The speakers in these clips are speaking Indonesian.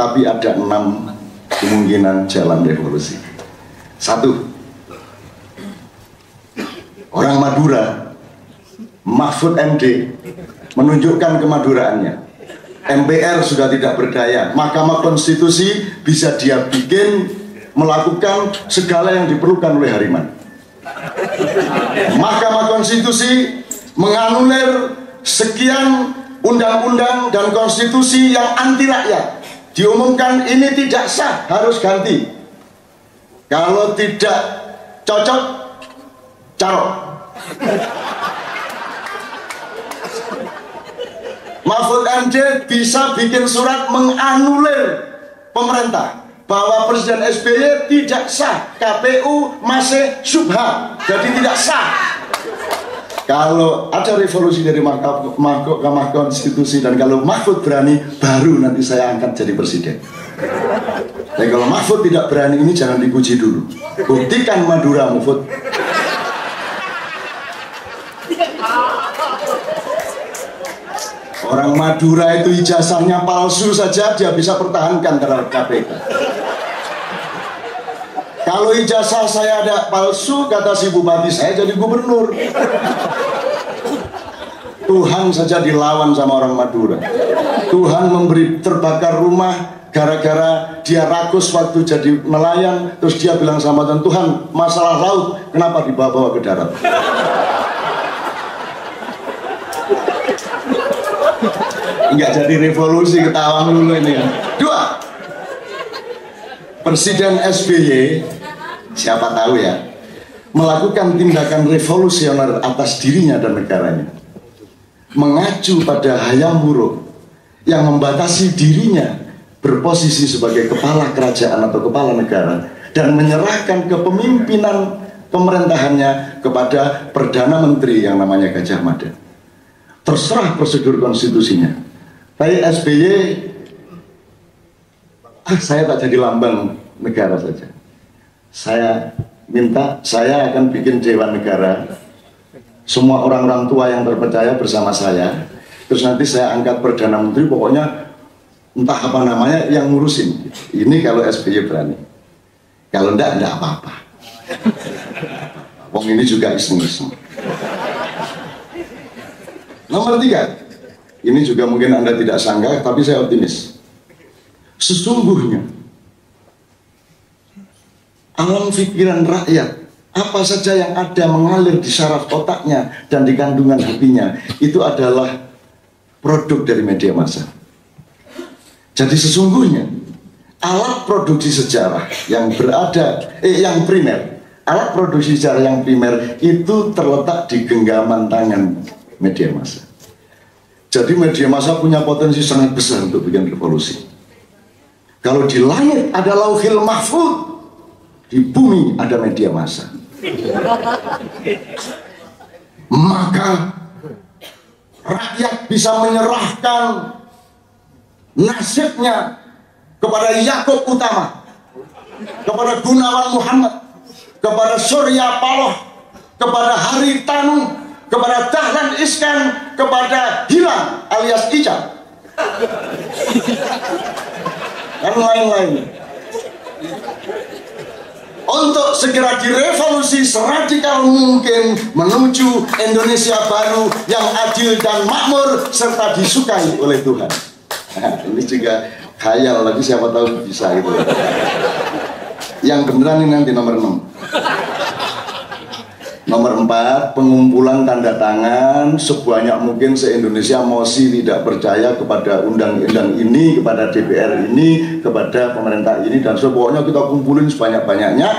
tapi ada 6 kemungkinan jalan revolusi. 1, orang Madura, Mahfud MD, menunjukkan kemaduraannya. MPR sudah tidak berdaya, Mahkamah Konstitusi bisa dia bikin melakukan segala yang diperlukan oleh Hariman. Mahkamah Konstitusi menganulir sekian undang-undang dan konstitusi yang anti rakyat. Diumumkan ini tidak sah, harus ganti. Kalau tidak cocok, carok. Mahfud MD bisa bikin surat menganulir pemerintah bahwa Presiden SBY tidak sah, KPU masih syubhat, jadi tidak sah. Kalau ada revolusi dari Mahkamah Konstitusi dan kalau Mahfud berani, baru nanti saya angkat jadi presiden. Tapi kalau Mahfud tidak berani, ini jangan dipuji dulu. Buktikan Madura, Mahfud. Orang Madura itu ijazahnya palsu saja dia bisa pertahankan terhadap KPK. Kalau ijazah saya ada palsu, kata si bupati, saya jadi gubernur. Tuhan saja dilawan sama orang Madura. Tuhan memberi terbakar rumah gara-gara dia rakus waktu jadi nelayan. Terus dia bilang sama Tuhan, Tuhan, masalah laut kenapa dibawa-bawa ke darat? Enggak jadi revolusi, ketawa dulu ini ya. 2, Presiden SBY, siapa tahu ya, melakukan tindakan revolusioner atas dirinya dan negaranya, mengacu pada hayam buruk yang membatasi dirinya berposisi sebagai kepala kerajaan atau kepala negara dan menyerahkan kepemimpinan pemerintahannya kepada Perdana Menteri yang namanya Gajah Mada. Terserah prosedur konstitusinya. Tapi SBY, saya tak jadi lambang negara saja. Saya minta, saya akan bikin Dewan Negara, semua orang-orang tua yang terpercaya bersama saya. Terus nanti saya angkat Perdana Menteri, pokoknya entah apa namanya yang ngurusin. Ini kalau SBY berani. Kalau enggak apa-apa. Wong ini juga iseng-iseng. Nomor 3, ini juga mungkin Anda tidak sangka, tapi saya optimis. Sesungguhnya alam pikiran rakyat, apa saja yang ada mengalir di saraf otaknya dan di kandungan hatinya, itu adalah produk dari media massa. Jadi sesungguhnya alat produksi sejarah yang yang primer, alat produksi sejarah yang primer itu terletak di genggaman tangan media massa. Jadi media massa punya potensi sangat besar untuk bikin revolusi. Kalau di langit ada lauhil mahfud, di bumi ada media massa. Maka rakyat bisa menyerahkan nasibnya kepada Yakub Utama, kepada Gunawan Muhammad, kepada Surya Paloh, kepada Haritanu, kepada Dahlan Iskan, kepada Hilang alias Ica, dan lain-lain, untuk segera direvolusi seradikal mungkin menuju Indonesia baru yang adil dan makmur serta disukai oleh Tuhan. Nah, ini juga khayal lagi, siapa tahu bisa gitu. Yang beneran ini nanti nomor 6. Nomor 4, pengumpulan tanda tangan sebanyak mungkin se-Indonesia mosi tidak percaya kepada undang-undang ini, kepada DPR ini, kepada pemerintah ini, dan pokoknya kita kumpulin sebanyak-banyaknya.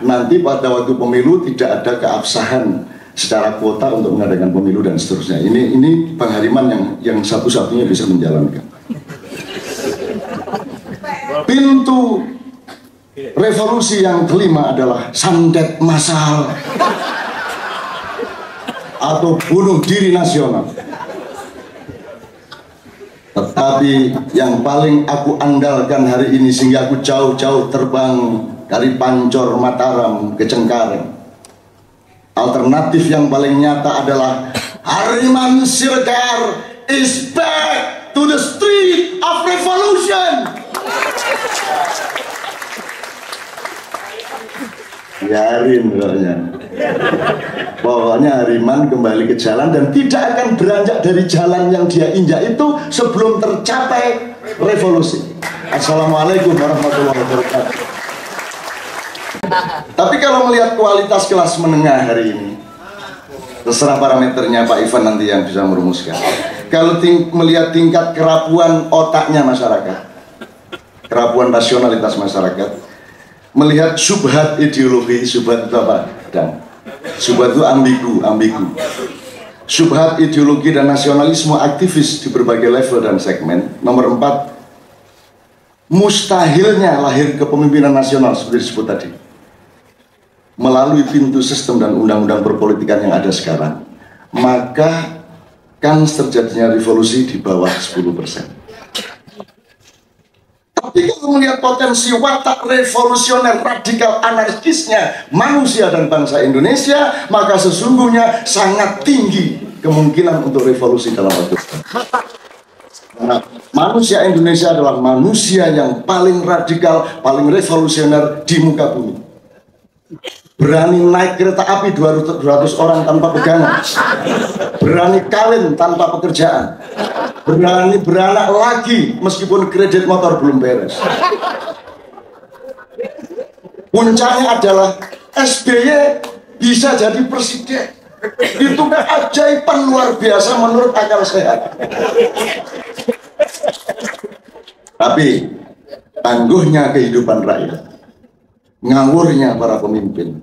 Nanti pada waktu pemilu tidak ada keabsahan secara kuota untuk mengadakan pemilu dan seterusnya. Ini Bang Hariman yang satu-satunya bisa menjalankan. Pintu revolusi yang kelima adalah santet massal atau bunuh diri nasional. Tetapi yang paling aku andalkan hari ini, sehingga aku jauh-jauh terbang dari Pancor Mataram ke Cengkareng, alternatif yang paling nyata adalah Hariman Siregar is back to the street of revolution. Biarin pokoknya. Pokoknya Hariman kembali ke jalan dan tidak akan beranjak dari jalan yang dia injak itu sebelum tercapai revolusi. Assalamualaikum warahmatullahi wabarakatuh. Tapi kalau melihat kualitas kelas menengah hari ini, terserah parameternya Pak Ivan nanti yang bisa merumuskan. Kalau melihat tingkat kerapuan otaknya masyarakat, kerapuan rasionalitas masyarakat, melihat subhat ideologi, subhat itu apa? Dan subhat itu ambigu. Subhat ideologi dan nasionalisme aktivis di berbagai level dan segmen. Nomor 4, mustahilnya lahir kepemimpinan nasional seperti disebut tadi melalui pintu sistem dan undang-undang perpolitikan yang ada sekarang, maka kan terjadinya revolusi di bawah 10%. Tapi kalau melihat potensi watak revolusioner radikal anarkisnya manusia dan bangsa Indonesia, maka sesungguhnya sangat tinggi kemungkinan untuk revolusi dalam waktu dekat. Karena manusia Indonesia adalah manusia yang paling radikal, paling revolusioner di muka bumi. Berani naik kereta api 200 orang tanpa pegangan, berani kawin tanpa pekerjaan, berani beranak lagi meskipun kredit motor belum beres. Puncaknya adalah SBY bisa jadi presiden. Itu keajaiban luar biasa menurut akal sehat. Tapi tangguhnya kehidupan rakyat, ngawurnya para pemimpin,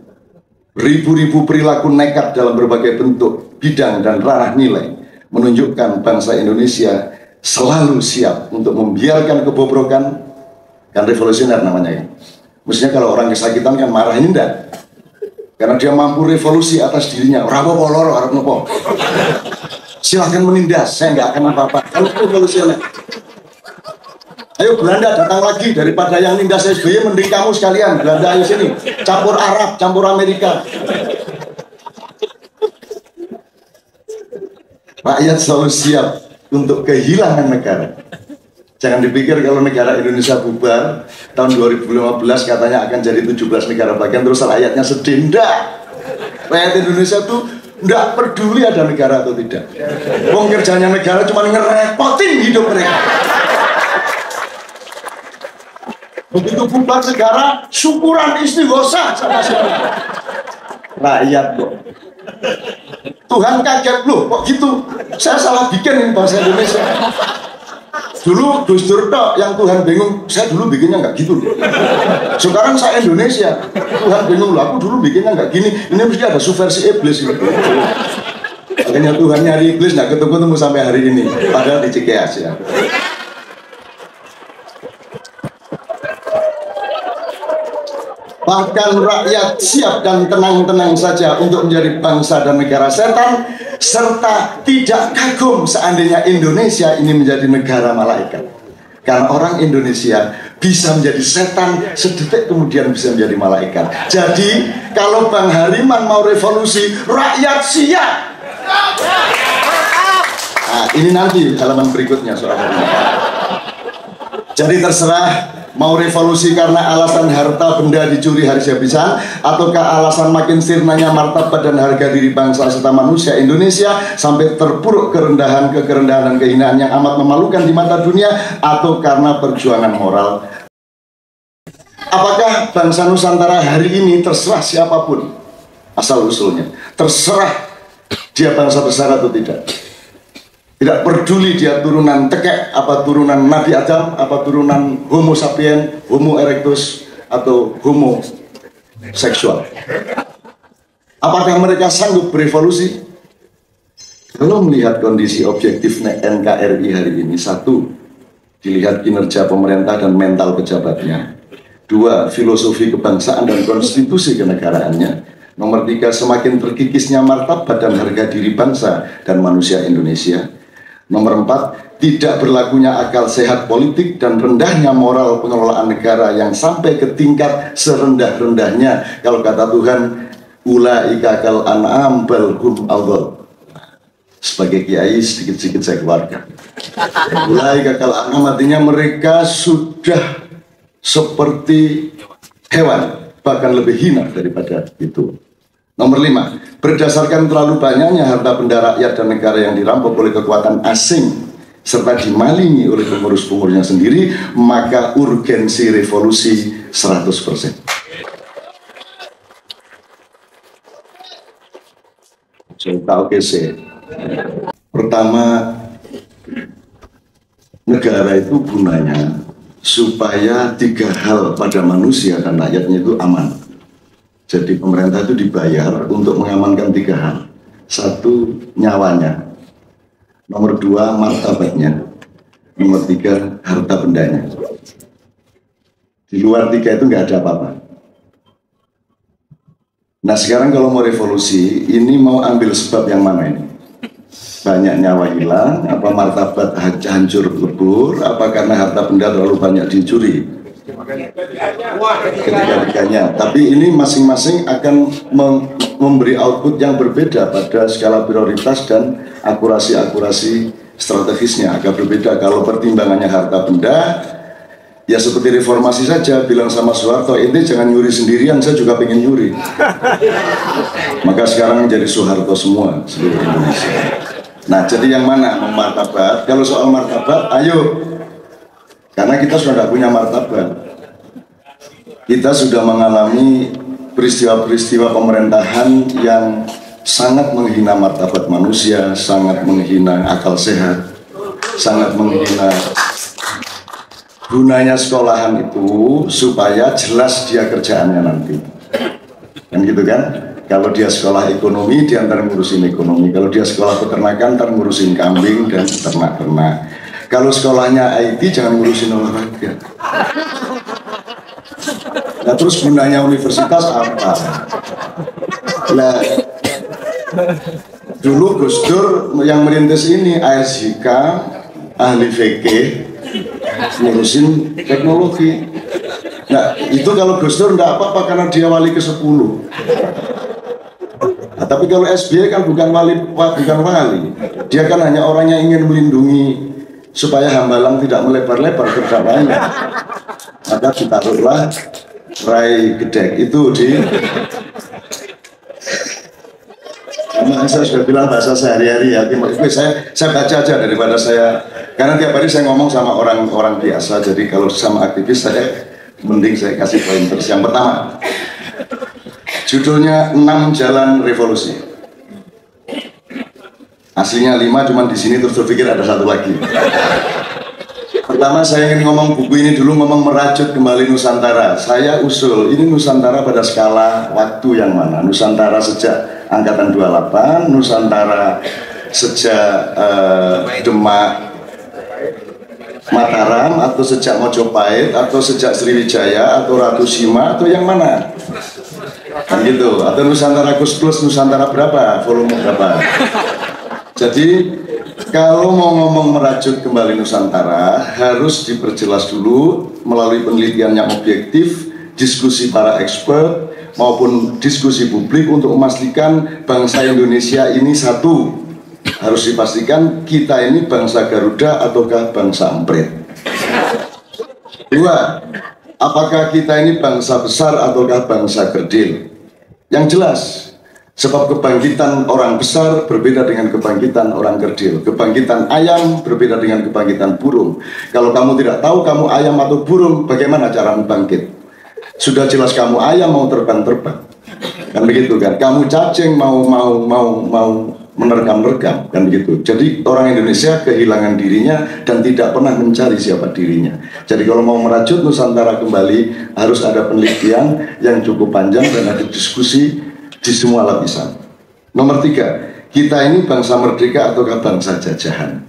ribu-ribu perilaku nekat dalam berbagai bentuk, bidang dan ranah nilai menunjukkan bangsa Indonesia selalu siap untuk membiarkan kebobrokan. Kan revolusioner namanya ya. Mestinya kalau orang kesakitan kan marah, ini enggak, karena dia mampu revolusi atas dirinya. Rapo loro harap nopo, silahkan menindas, saya nggak akan apa-apa. Kalau revolusioner, ayo Belanda datang lagi, daripada yang nindas SBY mending kamu sekalian Belanda ayo sini, campur Arab, campur Amerika. Rakyat selalu siap untuk kehilangan negara. Jangan dipikir kalau negara Indonesia bubar tahun 2015 katanya akan jadi 17 negara bagian terus rakyatnya sedih. Enggak. Rakyat Indonesia tuh enggak peduli ada negara atau tidak. Wong kerjanya negara cuma ngerepotin hidup mereka. Begitu bubar negara, syukuran istighosah sama siapa? Rakyat kok. Tuhan kaget loh, kok gitu? Saya salah bikin ini bahasa Indonesia. Dulu Gus Dur yang Tuhan bingung, saya dulu bikinnya nggak gitu loh. Sekarang saya Indonesia, Tuhan bingung loh, aku dulu bikinnya nggak gini. Ini mesti ada subversi iblis gitu. Akhirnya Tuhan nyari iblis nggak ketemu sampai hari ini, padahal di Cikeas ya. Bahkan rakyat siap dan tenang-tenang saja untuk menjadi bangsa dan negara setan, serta tidak kagum seandainya Indonesia ini menjadi negara malaikat. Karena orang Indonesia bisa menjadi setan, sedetik kemudian bisa menjadi malaikat. Jadi kalau Bang Hariman mau revolusi, rakyat siap. Nah, ini nanti halaman berikutnya soal Hariman. Jadi terserah mau revolusi karena alasan harta benda dicuri habis-habisan, ataukah alasan makin sirnanya martabat dan harga diri bangsa serta manusia Indonesia sampai terpuruk kerendahan dan kehinaan yang amat memalukan di mata dunia, atau karena perjuangan moral. Apakah bangsa Nusantara hari ini terserah siapapun asal usulnya, terserah dia bangsa besar atau tidak, tidak peduli dia turunan tekek, apa turunan Nabi Adam, apa turunan Homo sapien, Homo erectus, atau Homo seksual. Apakah mereka sanggup berevolusi? Kalau melihat kondisi objektif NKRI hari ini, satu, dilihat kinerja pemerintah dan mental pejabatnya. Dua, filosofi kebangsaan dan konstitusi kenegaraannya. Nomor tiga, semakin terkikisnya martabat dan harga diri bangsa dan manusia Indonesia. Nomor 4, tidak berlakunya akal sehat politik dan rendahnya moral pengelolaan negara yang sampai ke tingkat serendah-rendahnya. Kalau kata Tuhan, ulaika kal an'am bal hum adall. Sebagai kiai sedikit-sedikit saya keluarkan. Ulaika kal an'am artinya mereka sudah seperti hewan. bahkan lebih hina daripada itu. Nomor 5, berdasarkan terlalu banyaknya harta benda rakyat dan negara yang dirampok oleh kekuatan asing serta dimalingi oleh pengurus-pengurusnya sendiri, maka urgensi revolusi 100%. Oke, pertama, negara itu gunanya supaya 3 hal pada manusia dan rakyatnya itu aman. Jadi pemerintah itu dibayar untuk mengamankan 3 hal. 1, nyawanya. Nomor 2, martabatnya. Nomor 3, harta bendanya. Di luar 3 itu nggak ada apa-apa. Nah sekarang kalau mau revolusi, ini mau ambil sebab yang mana ini? Banyak nyawa hilang, apa martabat hancur lebur, apa karena harta benda terlalu banyak dicuri? Ketiga-tiganya. Tapi ini masing-masing akan memberi output yang berbeda pada skala prioritas dan akurasi-akurasi strategisnya agak berbeda. Kalau pertimbangannya harta benda, ya seperti reformasi saja, bilang sama Soeharto, ini jangan nyuri sendirian, saya juga pengen nyuri. Maka sekarang jadi Soeharto semua seluruh Indonesia. Nah jadi yang mana martabat? Kalau soal martabat, ayo, karena kita sudah tidak punya martabat. Kita sudah mengalami peristiwa-peristiwa pemerintahan yang sangat menghina martabat manusia, sangat menghina akal sehat, sangat menghina. Gunanya sekolahan itu supaya jelas dia kerjaannya nanti, kan gitu kan? Kalau dia sekolah ekonomi, dia ntar ngurusin ekonomi. Kalau dia sekolah peternakan, ntar ngurusin kambing dan ternak-ternak. Kalau sekolahnya IT, jangan ngurusin olahraga. Nah terus gunanya universitas apa? Nah, dulu Gus Dur yang merintis ini, ASIK, ahli fikih, ngurusin teknologi. Nah itu kalau Gus Dur enggak apa-apa karena dia wali ke-10. Nah, tapi kalau SBY kan bukan wali, dia kan hanya orang yang ingin melindungi supaya hambalang tidak melebar-lebar kerjaannya. Maka ditaruhlah Rai Gedek itu di. Karena saya sudah bilang bahasa sehari-hari ya, saya baca aja daripada saya, karena tiap hari saya ngomong sama orang-orang biasa, jadi kalau sama aktivis saya mending saya kasih pointers. Yang pertama, judulnya 6 Jalan Revolusi. Aslinya 5, cuman di sini terus berpikir ada 1 lagi. Pertama saya ingin ngomong buku ini dulu, ngomong merajut kembali Nusantara. Saya usul, ini Nusantara pada skala waktu yang mana? Nusantara sejak Angkatan 28, Nusantara sejak Demak, Mataram, atau sejak Mojopahit, atau sejak Sriwijaya, atau Ratu Sima, atau yang mana? Kan gitu, atau Nusantara Kus Plus, Nusantara berapa, volume berapa? Jadi kalau mau ngomong merajut kembali Nusantara harus diperjelas dulu melalui penelitian yang objektif, diskusi para expert maupun diskusi publik untuk memastikan bangsa Indonesia ini satu. Harus dipastikan kita ini bangsa Garuda ataukah bangsa Emprit. 2, apakah kita ini bangsa besar ataukah bangsa kerdil? Yang jelas, sebab kebangkitan orang besar berbeda dengan kebangkitan orang kerdil. Kebangkitan ayam berbeda dengan kebangkitan burung. Kalau kamu tidak tahu kamu ayam atau burung, bagaimana cara bangkit? Sudah jelas kamu ayam mau terbang-terbang, kan begitu kan? Kamu cacing mau menerkam-nerkam, kan begitu. Jadi orang Indonesia kehilangan dirinya dan tidak pernah mencari siapa dirinya. Jadi kalau mau merajut Nusantara kembali harus ada penelitian yang cukup panjang dan ada diskusi di semua lapisan. Nomor 3, kita ini bangsa merdeka ataukah bangsa jajahan?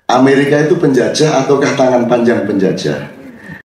Amerika itu penjajah ataukah tangan panjang penjajah?